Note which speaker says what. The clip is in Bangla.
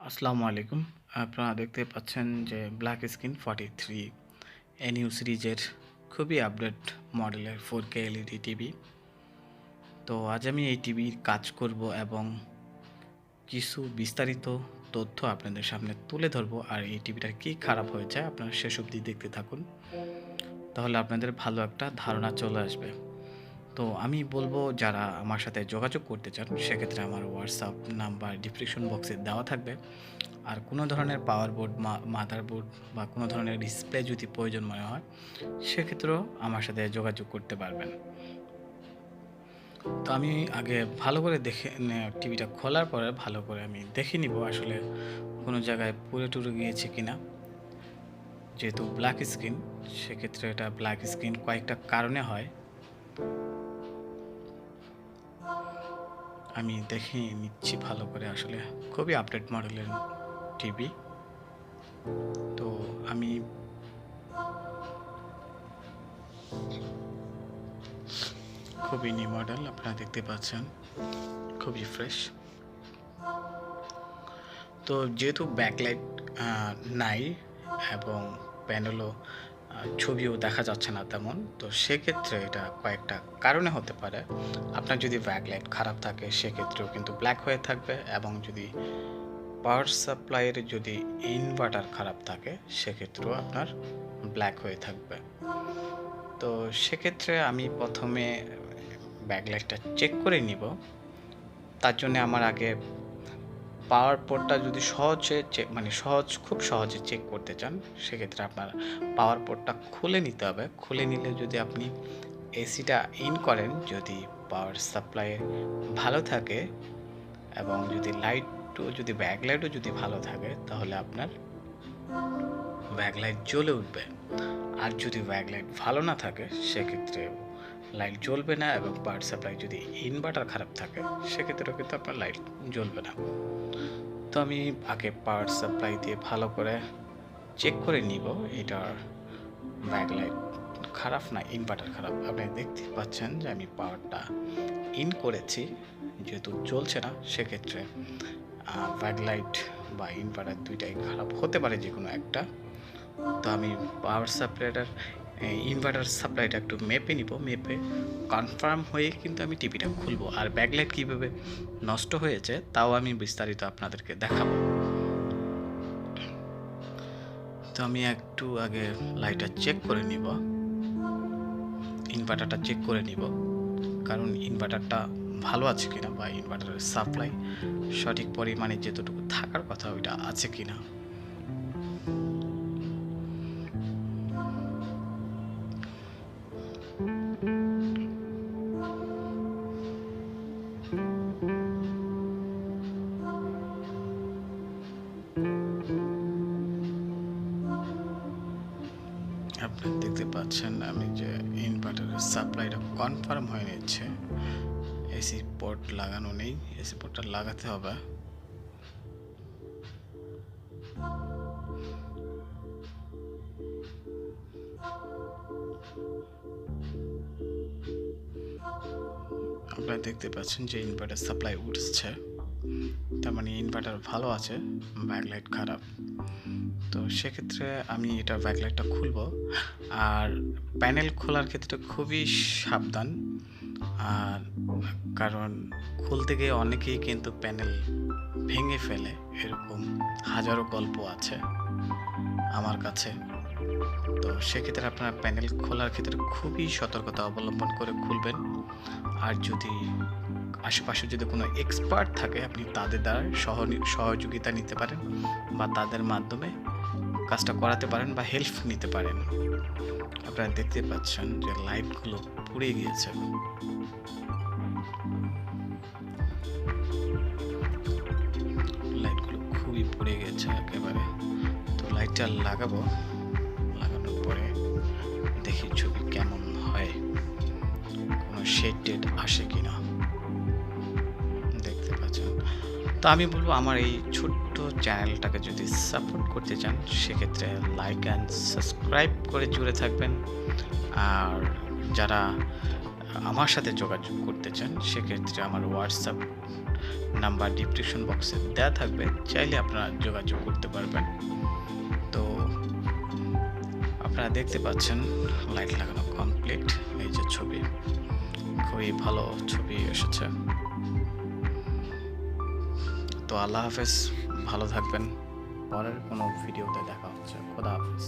Speaker 1: আসসালামু আলাইকুম। আপনারা দেখতে পাচ্ছেন যে ব্ল্যাক স্ক্রিন 43NU সিরিজের খুবই আপডেট মডেলের 4K LED টিভি। তো আজ আমি এই টিভির কাজ করব এবং কিছু বিস্তারিত তথ্য আপনাদের সামনে তুলে ধরব। আর এই টিভিটার কী খারাপ হয়েছে আপনারা শেষ অবধি দেখতে থাকুন, তাহলে আপনাদের ভালো একটা ধারণা চলে আসবে। তো আমি বলবো, যারা আমার সাথে যোগাযোগ করতে চান সেক্ষেত্রে আমার হোয়াটসঅ্যাপ নাম্বার ডিসক্রিপশন বক্সে দেওয়া থাকবে। আর কোনো ধরনের পাওয়ার বোর্ড, মাদারবোর্ড বা কোনো ধরনের ডিসপ্লে যদি প্রয়োজন মনে হয় সেক্ষেত্রেও আমার সাথে যোগাযোগ করতে পারবেন। তো আমি আগে ভালো করে টিভিটা খোলার পরে ভালো করে আমি দেখে নিব আসলে কোনো জায়গায় পুড়ে টুরে গিয়েছে কিনা। যেহেতু ব্ল্যাক স্ক্রিন, সেক্ষেত্রে এটা ব্ল্যাক স্ক্রিন কয়েকটা কারণে হয়, আমি দেখে নিচ্ছি ভালো করে। আসলে খুবই আপডেট মডেলের টিভি। তো আমি খুবই নিউ মডেল, আপনারা দেখতে পাচ্ছেন, খুবই ফ্রেশ। তো যেহেতু ব্যাকলাইট নাই এবং প্যানেলও ছবিও দেখা যাচ্ছে না তেমন, তো সেক্ষেত্রে এটা কয়েকটা কারণে হতে পারে। আপনার যদি ব্যাকলাইট খারাপ থাকে সেক্ষেত্রেও কিন্তু ব্ল্যাক হয়ে থাকবে, এবং যদি পাওয়ার সাপ্লাইয়ের যদি ইনভার্টার খারাপ থাকে সেক্ষেত্রেও আপনার ব্ল্যাক হয়ে থাকবে। তো সেক্ষেত্রে আমি প্রথমে ব্যাকলাইটটা চেক করে নিব। তার জন্য আমার আগে পাওয়ার পোর্টটা যদি খুব সহজে চেক করতে চান সেক্ষেত্রে আপনার পাওয়ার পোর্টটা খুলে নিতে হবে। খুলে নিলে যদি আপনি এসিটা ইন করেন, যদি পাওয়ার সাপ্লাই ভালো থাকে এবং যদি ব্যাকলাইটও যদি ভালো থাকে, তাহলে আপনার ব্যাকলাইট জ্বলে উঠবে। আর যদি ব্যাকলাইট ভালো না থাকে সেক্ষেত্রে লাইট জ্বলবে না, এবং পাওয়ার সাপ্লাই যদি ইনভার্টার খারাপ থাকে সেক্ষেত্রেও কিন্তু আপনার লাইট জ্বলবে না। তো আমি আগে পাওয়ার সাপ্লাই দিয়ে ভালো করে চেক করে নিব এটার ব্যাকলাইট খারাপ না ইনভার্টার খারাপ। আপনি দেখতে পাচ্ছেন যে আমি পাওয়ারটা ইন করেছি, যেহেতু জ্বলছে না সেক্ষেত্রে ব্যাকলাইট বা ইনভার্টার দুইটাই খারাপ হতে পারে, যে কোনো একটা। তো আমি পাওয়ার ইনভার্টার সাপ্লাইটা একটু মেপে নিব, মেপে কনফার্ম হয়ে কিন্তু আমি টিভিটা খুলবো। আর ব্যাকলাইট কীভাবে নষ্ট হয়েছে তাও আমি বিস্তারিত আপনাদেরকে দেখাবো। তো আমি একটু আগে লাইটটা চেক করে নিব, ইনভার্টারটা চেক করে নিব, কারণ ইনভার্টারটা ভালো আছে কিনা, বা ইনভার্টারের সাপ্লাই সঠিক পরিমাণে যতটুকু থাকার কথা ওইটা আছে কিনা। আপনারা দেখতে পাচ্ছেন আমি যে ইনভার্টারের সাপ্লাইটা কনফার্ম হয়ে নিচ্ছে। এসি পোর্ট লাগানো নেই, এসি পোর্টটা লাগাতে হবে। আপনারা দেখতে পাচ্ছেন যে ইনভার্টার সাপ্লাই উঠছে, তার মানে ইনভার্টার ভালো আছে, ব্যাকলাইট খারাপ। তো সেক্ষেত্রে আমি এটা ব্যাকলাইটটা খুলব। আর প্যানেল খোলার ক্ষেত্রে খুবই সাবধান, আর কারণ খুলতে গিয়ে অনেকেই কিন্তু প্যানেল ভেঙে ফেলে, এরকম হাজারো গল্প আছে আমার কাছে। তো সেক্ষেত্রে আপনারা প্যানেল খোলার ক্ষেত্রে খুবই সতর্কতা অবলম্বন করে খুলবেন। আর যদি আশেপাশে যদি কোনো এক্সপার্ট থাকে, আপনি তাদের দ্বারা সহযোগিতা নিতে পারেন, বা তাদের মাধ্যমে কাজটা করাতে পারেন, বা হেল্প নিতে পারেন। আপনারা দেখতে পাচ্ছেন যে লাইটগুলো পুড়ে গিয়েছে, লাইটগুলো খুবই পুড়ে গেছে একেবারে। তো লাইটটা লাগানোর পরে দেখি ছবি কেমন হয়, কোনো শেড টেড আসে কিনা। দেখতে পাচ্ছেন। তো আমি বলবো, আমার এই ছোট্ট চ্যানেলটাকে যদি সাপোর্ট করতে চান সেক্ষেত্রে লাইক অ্যান্ড সাবস্ক্রাইব করে জুড়ে থাকবেন। আর যারা আমার সাথে যোগাযোগ করতে চান, সেক্ষেত্রে আমার হোয়াটসঅ্যাপ নাম্বার ডিসক্রিপশন বক্সে দেওয়া থাকবে, চাইলে আপনারা যোগাযোগ করতে পারবেন। তো আপনারা দেখতে পাচ্ছেন লাইট লাগানো কমপ্লিট। এই যে ছবি, খুবই ভালো ছবি এসেছে। তো আল্লাহ হাফেজ, ভালো থাকবেন। পরের কোনো ভিডিওতে দেখা হচ্ছে। খোদা হাফেজ।